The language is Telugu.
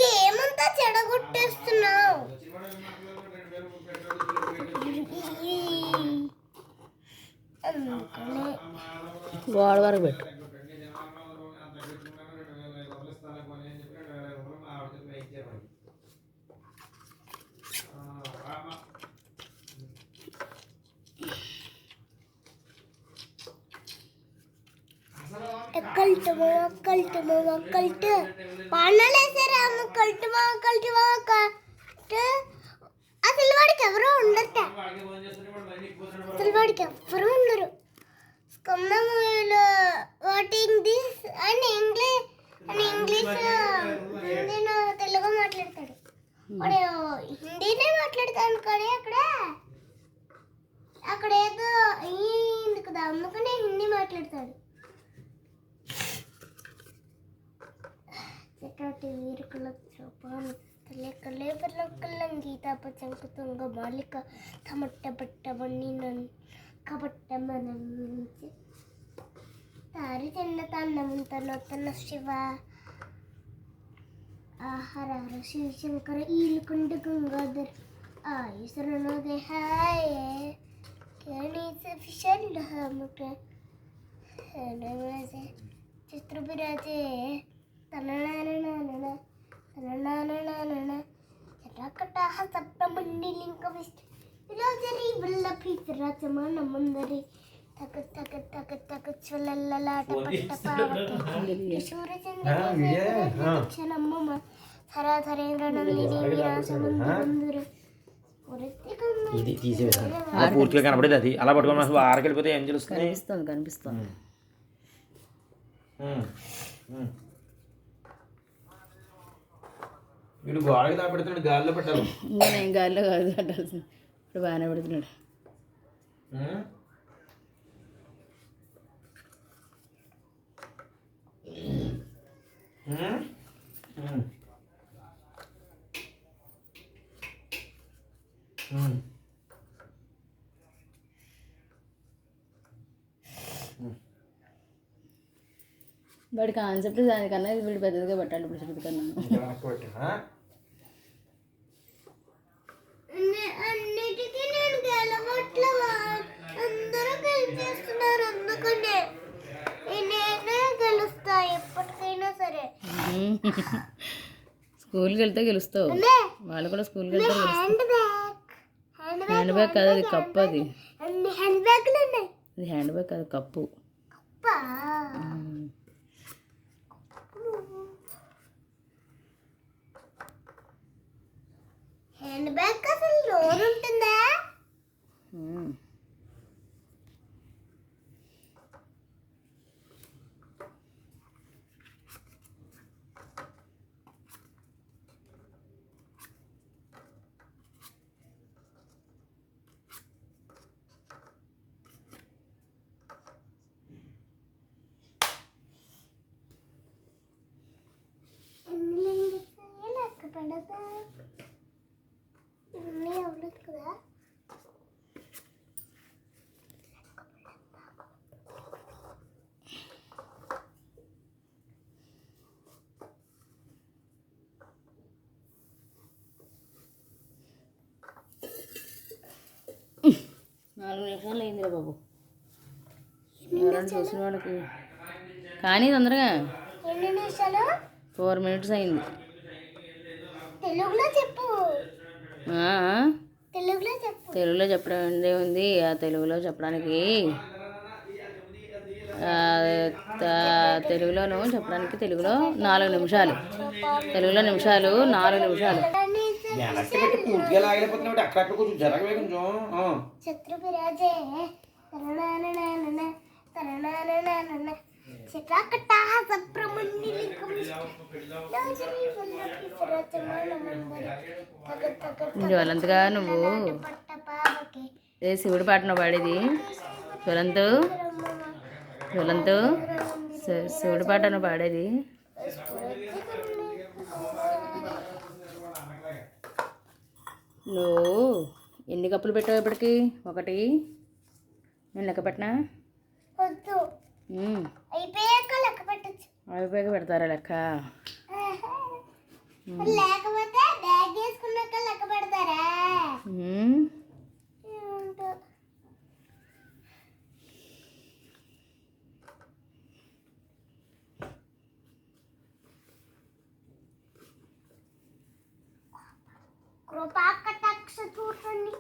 గేమ్ అంతా చెడగొట్టేస్తున్నావు. గోడ వరకు పెట్టు. కల్ట్ పాడలేసారా? అసలు వాడికి ఎవరో ఉండట, ఉండరు. స్కంద మూవీలో వాటింగ్ దిస్ అండ్ ఇంగ్లీష్ నేను తెలుగు మాట్లాడతాడు, వాడు హిందీనే మాట్లాడతాడు. కానీ అక్కడ ఏదో అయ్యింది కదా, అందుకనే హిందీ మాట్లాడతాడు. వీరుకుల చోపాను కలే కల్లం గీతాప చంకుతుంగ బాలిక కమట్టబట్టబన్ని కబట్టమనంచి తారి చిన్న తన్నముంతనొత్తన శివ ఆహార శివశంకర ఈలుకుండ గంగాధర్ ఆయుసరను దేహాయ కేణి సఫిషియంట్ హముక హనమసే చిత్రపిరాజే తననాననానన తననాననానన జటకటాహ సప్తమండిలింక విష్టి విరాజరి వల్లభి విరాజమాన మందరి తక తక తక తక చ్వలల్లలాట పట్ట పావక సూర్యచంద్రక్షణమ్మ ధరాధరేంద్ర నందిని విరాసమందుర ఇది తీసేసాను. పూర్తిగా కనపడేది అది అలా పట్టుకుని అసలు ఆరకెళ్ళిపోతే ఏం తెలుస్తుంది? కనిపిస్తుంది. వీడు గోడకి దా పెడుతున్నాడు, గాలిలో పెట్టాలి. నేను గాలిలో కాదు పెట్టాల్సింది. ఇప్పుడు బాగానే పెడుతున్నాడు. వాడి కాన్సెప్ట్ దానికన్నా వీడు పెద్దదిగా పెట్టాలి. ఇప్పుడు శృతి కన్నా అన్నిటికీ నేను గెలవట్లేవా? అందరూ గెలిచేస్తున్నారు, అందుకనే నేనే గెలుస్తా ఎప్పటికైనా సరే. స్కూల్కి వెళ్తే గెలుస్తావు. వాళ్ళు కూడా స్కూల్కి వెళ్తే హ్యాండ్ బ్యాగ్ కాదు, అది కప్పు. అది హ్యాండ్ బ్యాగ్లు ఉన్నాయి. అది హ్యాండ్ బ్యాగ్ కాదు, కప్పు. హ్యాండ్ బ్యాగ్ అసలు లోన్ ఉంటుందా? లెక్క పడదా? ఇవన్నీ అవ్వలేదు కదా. నాలుగు నిమిషాలు అయిందిరా బాబు. ఎవరైనా చూసిన వాళ్ళకి కానీ తొందరగా. ఎన్ని నిమిషాలు? 4 minutes అయింది. తెలుగులో చెప్పు. తెలుగులో చెప్పడం ఉంది. ఆ తెలుగులో చెప్పడానికి తెలుగులోను చెప్పడానికి తెలుగులో 4 నిమిషాలు, తెలుగులో నిమిషాలు 4 నిమిషాలు. వెనక్కి పెట్టి పూర్తిగా లాగలేకపోతున్నావు, అక్కడక్కడ కొంచెం జరగవే కొంచెం. శత్రుపిరాజే జ్వలంతగా నువ్వు ఏ శివుడి పాటను పాడేది? జ్వలంతు జ్వలంతు శివుడి పాటను పాడేది. నువ్వు ఎన్ని కప్పులు పెట్టావు ఇప్పటికి? 1 నేను లెక్క పెట్టినా? వద్దు, అయిపోయాక లెక్క పెట్టచ్చు. అయిపోయాక పెడతారా లెక్క? లేకపోతే బ్యాగ్ వేసుకున్నాక లెక్క పెడతారా? కృపా కటాక్ష చూడండి.